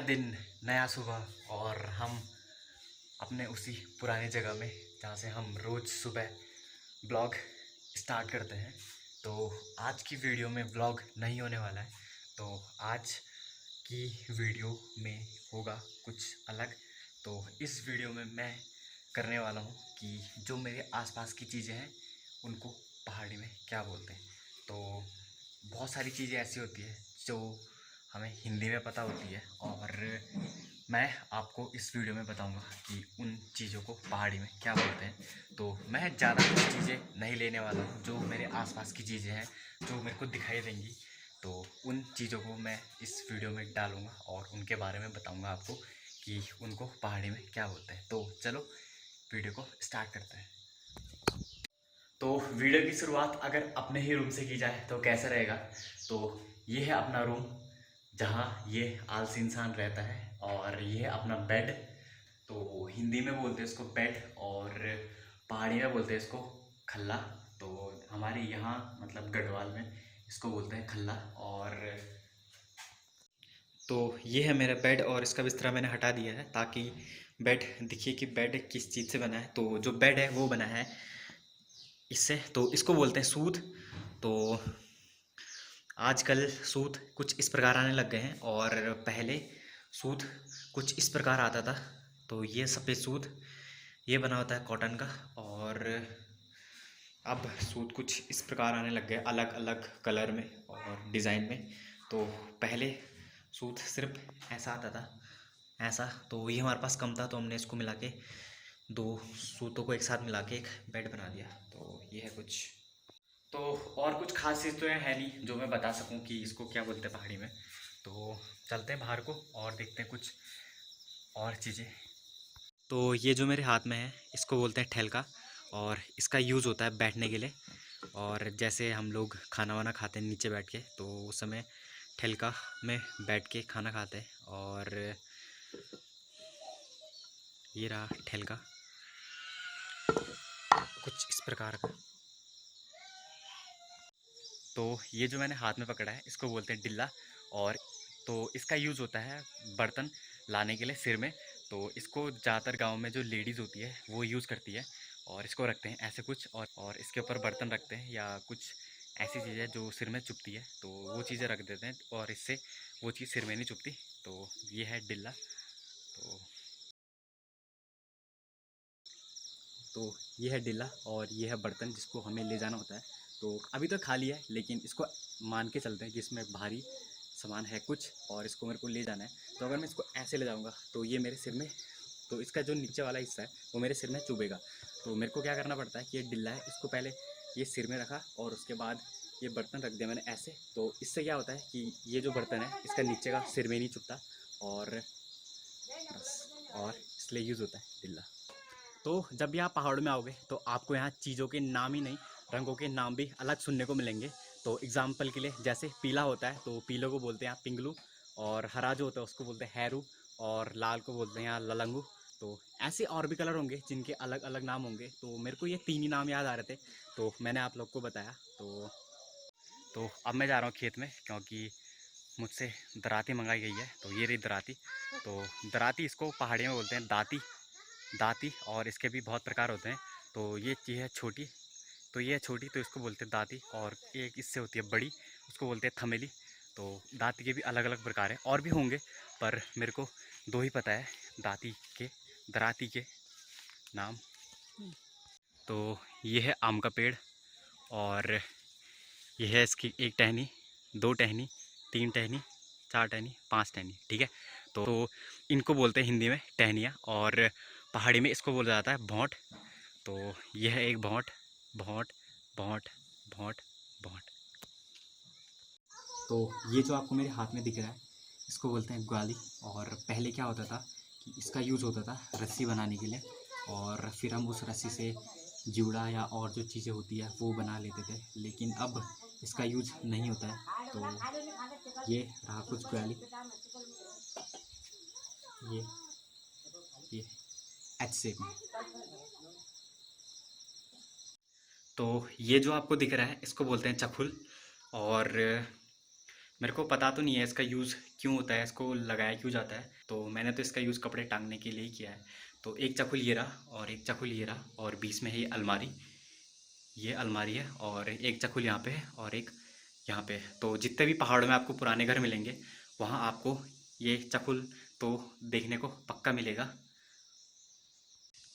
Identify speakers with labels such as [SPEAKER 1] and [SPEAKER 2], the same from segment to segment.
[SPEAKER 1] दिन, नया सुबह और हम अपने उसी पुरानी जगह में जहाँ से हम रोज़ सुबह ब्लॉग स्टार्ट करते हैं। तो आज की वीडियो में ब्लॉग नहीं होने वाला है। तो आज की वीडियो में होगा कुछ अलग। तो इस वीडियो में मैं करने वाला हूँ कि जो मेरे आसपास की चीज़ें हैं उनको पहाड़ी में क्या बोलते हैं। तो बहुत सारी चीज़ें ऐसी होती है जो हमें हिंदी में पता होती है और मैं आपको इस वीडियो में बताऊंगा कि उन चीज़ों को पहाड़ी में क्या बोलते हैं। तो मैं ज़्यादा कुछ चीज़ें नहीं लेने वाला हूँ, जो मेरे आसपास की चीज़ें हैं जो मेरे को दिखाई देंगी, तो उन चीज़ों को मैं इस वीडियो में डालूँगा और उनके बारे में बताऊँगा आपको कि उनको पहाड़ी में क्या बोलते हैं। तो चलो वीडियो को स्टार्ट करते हैं। तो वीडियो की शुरुआत अगर अपने ही रूम से की जाए तो कैसा रहेगा। तो ये है अपना रूम जहाँ ये आलसी इंसान रहता है और ये है अपना बेड। तो हिंदी में बोलते हैं इसको बेड और पहाड़ी में बोलते हैं इसको खल्ला। तो हमारे यहाँ मतलब गढ़वाल में इसको बोलते हैं खल्ला। और तो ये है मेरा बेड और इसका बिस्तरा मैंने हटा दिया है ताकि बेड दिखिए कि बेड किस चीज़ से बना है। तो जो बेड है वो बना है इससे, तो इसको बोलते हैं सूत। तो आजकल सूत कुछ इस प्रकार आने लग गए हैं और पहले सूत कुछ इस प्रकार आता था। तो ये सफ़ेद सूत ये बना होता है कॉटन का, और अब सूट कुछ इस प्रकार आने लग गए अलग अलग कलर में और डिज़ाइन में। तो पहले सूट सिर्फ ऐसा आता था, ऐसा। तो ये हमारे पास कम था तो हमने इसको मिला के दो सूतों को एक साथ मिला के एक बेड बना दिया। तो ये है कुछ। तो और कुछ खास चीज़ तो है नहीं जो मैं बता सकूं कि इसको क्या बोलते हैं पहाड़ी में। तो चलते हैं बाहर को और देखते हैं कुछ और चीज़ें। तो ये जो मेरे हाथ में है इसको बोलते हैं ठेलका, और इसका यूज़ होता है बैठने के लिए। और जैसे हम लोग खाना वाना खाते हैं नीचे बैठ के, तो उस समय ठेलका में बैठ के खाना खाते हैं। और ये रहा ठेलका कुछ इस प्रकार का। तो ये जो मैंने हाथ में पकड़ा है इसको बोलते हैं डिल्ला। और तो इसका यूज़ होता है बर्तन लाने के लिए सिर में। तो इसको ज़्यादातर गांव में जो लेडीज़ होती है वो यूज़ करती है और इसको रखते हैं ऐसे कुछ, और इसके ऊपर बर्तन रखते हैं या कुछ ऐसी चीज़ें जो सिर में चुभती है तो वो चीज़ें रख देते हैं और इससे वो चीज़ सिर में नहीं चुभती। तो ये है डिल्ला। तो ये है डिल्ला और ये है बर्तन जिसको हमें ले जाना होता है। तो अभी तो खाली है लेकिन इसको मान के चलते हैं कि इसमें भारी सामान है कुछ और इसको मेरे को ले जाना है। तो अगर मैं इसको ऐसे ले जाऊँगा तो ये मेरे सिर में, तो इसका जो नीचे वाला हिस्सा है वो मेरे सिर में चुभेगा। तो मेरे को क्या करना पड़ता है कि ये डिल्ला है इसको पहले ये सिर में रखा और उसके बाद ये बर्तन रख दिया मैंने ऐसे। तो इससे क्या होता है कि ये जो बर्तन है इसका नीचे का सिर में नहीं चुभता और बस, और इसलिए यूज़ होता है डिल्ला। तो जब भी आप पहाड़ में आओगे तो आपको यहाँ चीज़ों के नाम ही नहीं, रंगों के नाम भी अलग सुनने को मिलेंगे। तो एग्जाम्पल के लिए जैसे पीला होता है तो पीलो को बोलते हैं यहाँ पिंगलू, और हरा जो होता है उसको बोलते हैं हैरू, और लाल को बोलते हैं यहाँ ललंगू। तो ऐसे और भी कलर होंगे जिनके अलग अलग नाम होंगे। तो मेरे को ये तीन ही नाम याद आ रहे थे तो मैंने आप लोग को बताया। तो अब मैं जा रहा हूँ खेत में क्योंकि मुझसे दराती मंगाई गई है। तो ये रही दराती। तो दराती इसको पहाड़ी में बोलते हैं दाती, दाती, और इसके भी बहुत प्रकार होते हैं। तो ये चीज़ है छोटी, तो ये है छोटी तो इसको बोलते हैं दाती, और एक इससे होती है बड़ी उसको बोलते हैं थमेली। तो दाती के भी अलग अलग प्रकार हैं और भी होंगे पर मेरे को दो ही पता है दाती के, दराती के नाम। तो ये है आम का पेड़, और ये है इसकी एक टहनी, दो टहनी, तीन टहनी, चार टहनी, पांच टहनी, ठीक है। तो इनको बोलते हैं हिंदी में टहनियाँ, और पहाड़ी में इसको बोला जाता है भौंट। तो यह है एक भौंट, भौंट, भौंट, भौंट, भौंट। तो ये जो आपको मेरे हाथ में दिख रहा है इसको बोलते हैं ग्वाली। और पहले क्या होता था कि इसका यूज़ होता था रस्सी बनाने के लिए, और फिर हम उस रस्सी से जूड़ा या और जो चीज़ें होती है वो बना लेते थे, लेकिन अब इसका यूज नहीं होता है। तो ये रहा कुछ ग्वाली, ये ये एच शेप में। तो ये जो आपको दिख रहा है इसको बोलते हैं चखुल। और मेरे को पता तो नहीं है इसका यूज़ क्यों होता है, इसको लगाया क्यों जाता है, तो मैंने तो इसका यूज़ कपड़े टांगने के लिए ही किया है। तो एक चकुल ये रहा और एक चकुल ये रहा और बीच में है ये अलमारी। ये अलमारी है और एक चकुल यहाँ पे है और एक यहाँ पे है। तो जितने भी पहाड़ों में आपको पुराने घर मिलेंगे वहाँ आपको ये चकुल तो देखने को पक्का मिलेगा।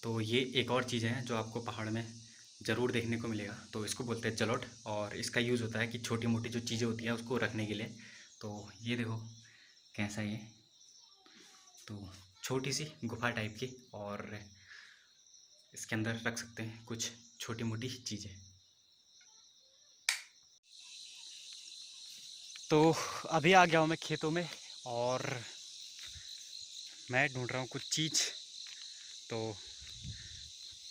[SPEAKER 1] तो ये एक और चीज़ है जो आपको पहाड़ में ज़रूर देखने को मिलेगा, तो इसको बोलते हैं जलोट। और इसका यूज़ होता है कि छोटी मोटी जो चीज़ें होती हैं उसको रखने के लिए। तो ये देखो कैसा ये, तो छोटी सी गुफा टाइप की, और इसके अंदर रख सकते हैं कुछ छोटी मोटी चीज़ें। तो अभी आ गया हूँ मैं खेतों में और मैं ढूंढ रहा हूँ कुछ चीज़। तो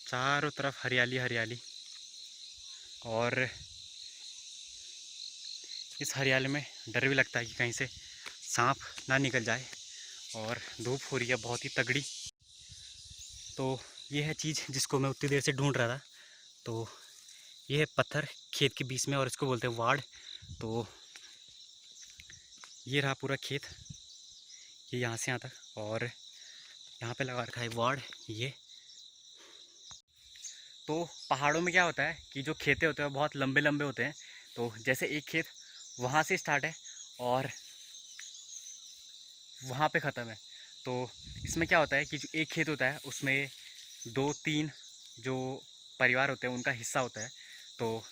[SPEAKER 1] चारों तरफ हरियाली हरियाली, और इस हरियाली में डर भी लगता है कि कहीं से सांप ना निकल जाए, और धूप हो रही है बहुत ही तगड़ी। तो ये है चीज़ जिसको मैं उतनी देर से ढूंढ रहा था। तो ये है पत्थर खेत के बीच में और इसको बोलते हैं वाड़। तो ये रहा पूरा खेत, ये यहाँ से यहाँ तक, और यहाँ पे लगा रखा है वाड़ ये। तो पहाड़ों में क्या होता है कि जो खेते होते हैं बहुत लंबे लंबे होते हैं। तो जैसे एक खेत वहाँ से स्टार्ट है और वहाँ पे ख़त्म है। तो इसमें क्या होता है कि जो एक खेत होता है उसमें दो तीन जो परिवार होते हैं उनका हिस्सा होता है। तो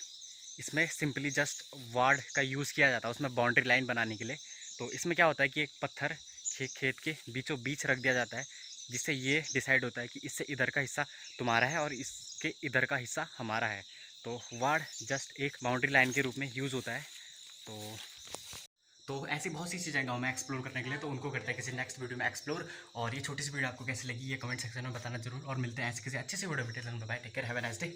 [SPEAKER 1] इसमें सिंपली जस्ट वार्ड का यूज़ किया जाता है उसमें बाउंड्री लाइन बनाने के लिए। तो इसमें क्या होता है कि एक पत्थर खेत के बीचों बीच रख दिया जाता है, जिससे ये डिसाइड होता है कि इससे इधर का हिस्सा तुम्हारा है और इसके इधर का हिस्सा हमारा है। तो वार्ड जस्ट एक बाउंड्री लाइन के रूप में यूज़ होता है। तो ऐसी बहुत सी चीज़ें गाँव में एक्सप्लोर करने के लिए, तो उनको करते हैं किसी नेक्स्ट वीडियो में एक्सप्लोर। और ये छोटी सी वीडियो आपको कैसी लगी ये कमेंट सेक्शन में बताना जरूर, और मिलते हैं ऐसे किसी अच्छे से video take care, have a nice day.